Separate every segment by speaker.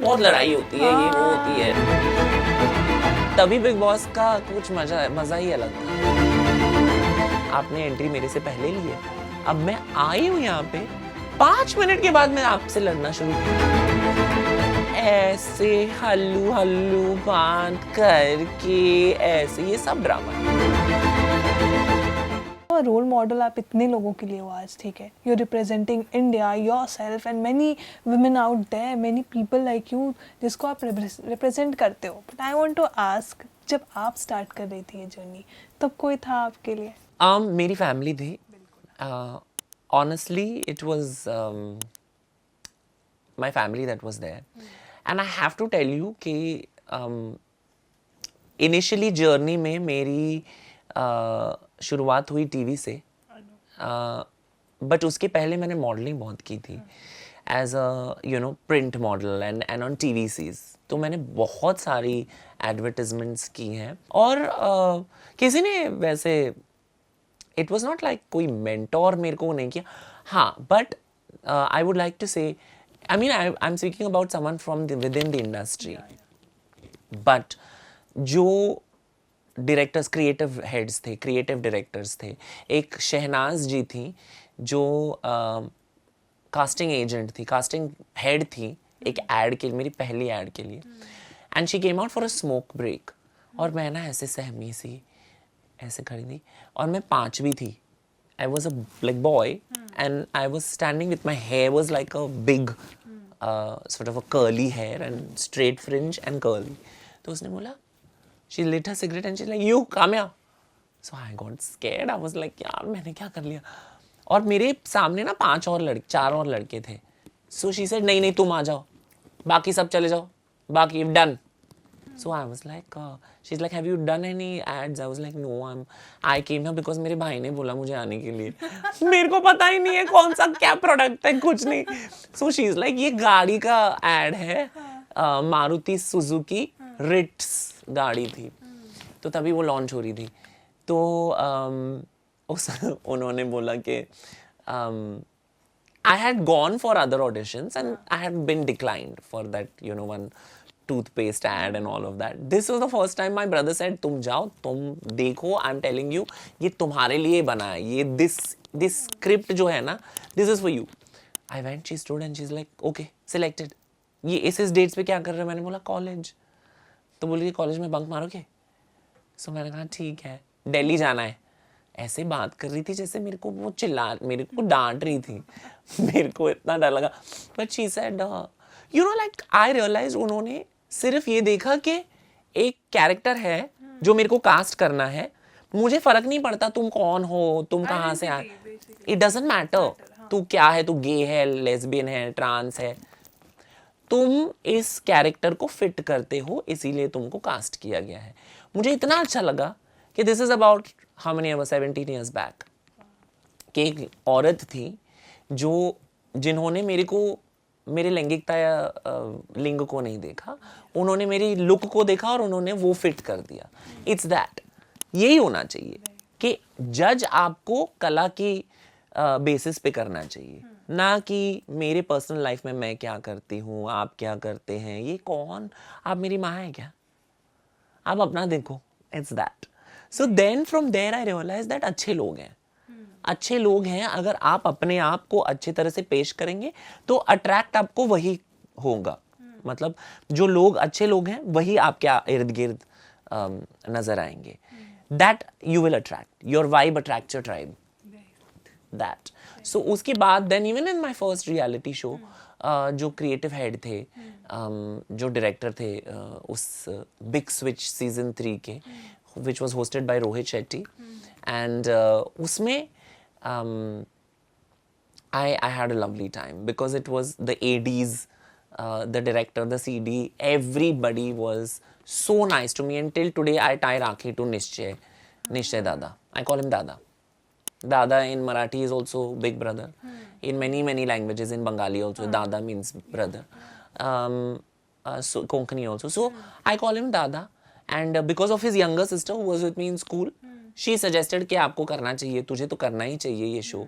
Speaker 1: बहुत लड़ाई होती है, ये वो होती है। तभी बिग बॉस का कुछ मजा ही अलग था। आपने एंट्री मेरे से पहले ली है, अब मैं आई हूँ यहाँ पे, 5 मिनट के बाद मैं आपसे लड़ना शुरू किया। ऐसे हल्लू हल्लू बांध करके ऐसे, ये सब ड्रामा है।
Speaker 2: रोल मॉडल आप इतने लोगों के लिए हो आज, ठीक है, you representing India, yourself and many women out there, many people like you जिसको आप रिप्रेजेंट करते हो। But I want to ask, जब आप स्टार्ट कर रही थी ये जर्नी, तब कोई था आपके लिए?
Speaker 1: मेरी फैमिली थी। Honestly it was my family that was there. And I have to tell you कि initially journey में मेरी शुरुआत हुई टीवी से, बट उसके पहले मैंने मॉडलिंग बहुत की थी as a print model and on TVCs. तो मैंने बहुत सारी एडवर्टिजमेंट्स की हैं और किसी ने वैसे, इट वाज नॉट लाइक कोई मेंटोर मेरे को नहीं किया, हाँ, but I would like to say, I mean, I'm speaking about someone from within the industry. But जो directors, creative heads थे, creative directors थे, एक शहनाज जी थी जो casting agent थी, casting head थी एक ad के, मेरी पहली ad के लिए, and she came out for a smoke break, और मैं ना ऐसे सहमी सी ऐसे खड़ी थी और मैं 5वीं थी. I was a like boy and I was standing with my hair was like a big sort of a curly hair and straight fringe and curly. तो उसने बोला, she lit her cigarette and she's like, you come here. So I got scared. I was like, यार मैंने क्या कर लिया? और मेरे सामने ना 4 और लड़के थे. So she said, नहीं तुम आ जाओ, बाकी सब चले जाओ, बाकी done. So I was like, she's like, have you done any ads? I was like, no, I came here because मेरे भाई ने बोला मुझे आने के लिए. मेरे को पता ही नहीं है कौन सा क्या प्रोडक्ट है, कुछ नहीं. So she's like, ये गाड़ी का ad है, मारुति सुजुकी रिट्स गाड़ी थी, तो तभी वो लॉन्च हो रही थी. तो उन्होंने बोला कि I had gone for other auditions and I had been declined for that, one toothpaste ad and all of that. This was the first time my brother said, तुम जाओ, तुम देखो, I'm telling you, ये तुम्हारे लिए बना है, ये this script जो है ना, this is for you. I went, she stood and she's like, okay, selected. ये इस डेट्स पे क्या कर रहे हो? मैंने बोला कॉलेज. तो बोली कॉलेज में बंक मारोगे? सो मैंने कहा ठीक है, दिल्ली जाना है. ऐसे बात कर रही थी जैसे मेरे को वो मेरे को डांट रही थी. मेरे को इतना डर लगा. But she said, like I realized उन्होंने सिर्फ ये देखा कि एक कैरेक्टर है जो मेरे को कास्ट करना है, मुझे फर्क नहीं पड़ता तुम कौन हो, तुम कहाँ से आए, इट डजंट मैटर, तू क्या है, तू गे है, लेस्बियन है, ट्रांस है, तुम इस कैरेक्टर को फिट करते हो, इसीलिए तुमको कास्ट किया गया है. मुझे इतना अच्छा लगा कि this is about how many years, 17 years back, कि एक औरत थी जिन्होंने मेरे को, मेरे लैंगिकता या लिंग को नहीं देखा, उन्होंने मेरी लुक को देखा और उन्होंने वो फिट कर दिया. इट्स दैट, यही होना चाहिए कि जज आपको कला की बेसिस पे करना चाहिए, ना कि मेरे पर्सनल लाइफ में मैं क्या करती हूँ, आप क्या करते हैं, ये कौन, आप मेरी माँ है क्या, आप अपना देखो. It's that. So then from there I realise that अच्छे लोग हैं, अच्छे लोग हैं. अगर आप अपने आप को अच्छी तरह से पेश करेंगे तो अट्रैक्ट आपको वही होगा. मतलब जो लोग अच्छे लोग हैं वही आपके इर्द गिर्द नजर आएंगे. That you will attract, your vibe attract your tribe. That. So उसके बाद then even in my first reality show, जो क्रिएटिव हेड थे, जो डायरेक्टर थे उस बिग स्विच सीजन 3 के, which was hosted by Rohit Shetty, and उसमें I had a lovely time because it was the ADs, the director, the CD, everybody was so nice to me, and till today I tie Rakhi to Nishchay Dada. I call him Dada. Dada in Marathi is also big brother. In many languages, in Bengali also, Dada means brother. So Konkani also. So I call him Dada. And because of his younger sister who was with me in school, she suggested कि आपको करना चाहिए, तुझे तो करना ही चाहिए ये show.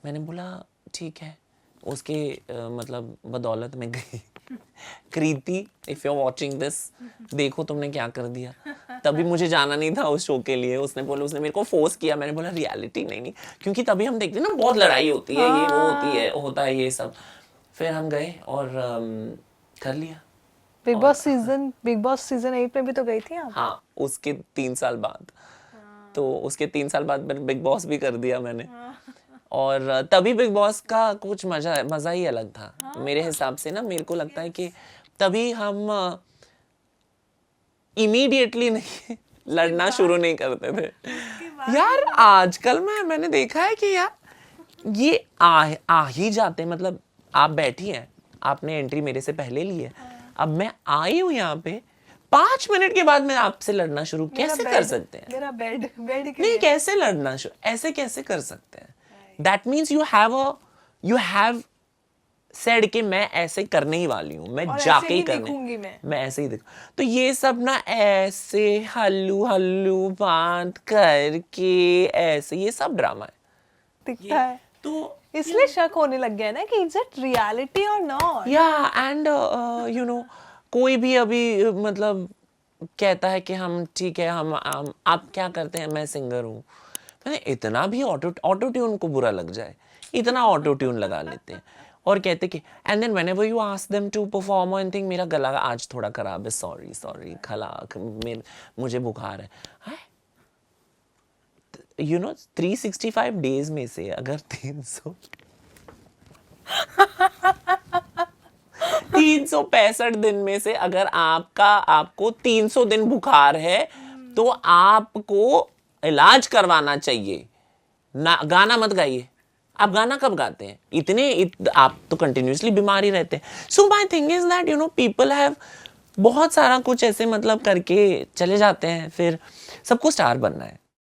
Speaker 1: मैंने बोला ठीक है, उसके मतलब बदौलत में गई. Kriti, if you are watching this, देखो तुमने क्या कर दिया। तभी मुझे जाना नहीं था उस शो के लिए। उसने मेरे को फोर्स किया। मैंने बोला रियलिटी नहीं, क्योंकि तभी हम देखते हैं ना बहुत लड़ाई होती है, ये वो होती है, होता है ये सब। फिर हम गए और कर लिया।
Speaker 2: बिग बॉस सीजन 8 में भी तो गई थी आप।
Speaker 1: हाँ, उसके 3 साल बाद। तो उसके 3 साल बाद बिग बॉस भी कर दिया मैंने। और तभी बिग बॉस का कुछ मजा ही अलग था मेरे हिसाब से ना। मेरे को लगता है कि तभी हम इमीडिएटली नहीं लड़ना शुरू नहीं करते थे यार। आजकल मैंने देखा है कि यार ये आ ही जाते, मतलब आप बैठी हैं, आपने एंट्री मेरे से पहले ली है, अब मैं आई हूँ यहाँ पे, 5 मिनट के बाद मैं आपसे लड़ना शुरू कैसे कर सकते हैं?
Speaker 2: मेरा बेड
Speaker 1: नहीं, कैसे लड़ना शुरू, ऐसे कैसे कर सकते हैं? That means you have said कि मैं ऐसे करने ही वाली हूँ, मैं जाके ही करने, मैं ऐसे ही देखूं। तो ये सब ना ऐसे हल्लू बात करके ऐसे, ये सब ड्रामा है,
Speaker 2: दिखता है।
Speaker 1: तो
Speaker 2: इसलिए शक होने लग गया ना कि इज इट रियलिटी और नॉट।
Speaker 1: या एंड यू नो कोई भी अभी मतलब कहता है कि हम ठीक है, हम आप क्या करते हैं, मैं सिंगर हूँ। मैंने इतना भी ऑटो ट्यून को बुरा लग जाए, इतना ऑटो ट्यून लगा लेते हैं और कहते कि and then whenever you ask them to perform and think मेरा गला आज थोड़ा खराब है, सॉरी मुझे बुखार है। यू नो 365 डेज में से अगर 365 दिन में से अगर आपको 300 दिन बुखार है तो आपको इलाज करवाना चाहिए ना। गाना मत गाइए। आप गाना कब गाते हैं? आप तो कंटिन्यूसली बीमार ही रहते हैं। So my thing is that you know people have बहुत सारा कुछ ऐसे मतलब करके चले जाते हैं, फिर सबको स्टार बनना है।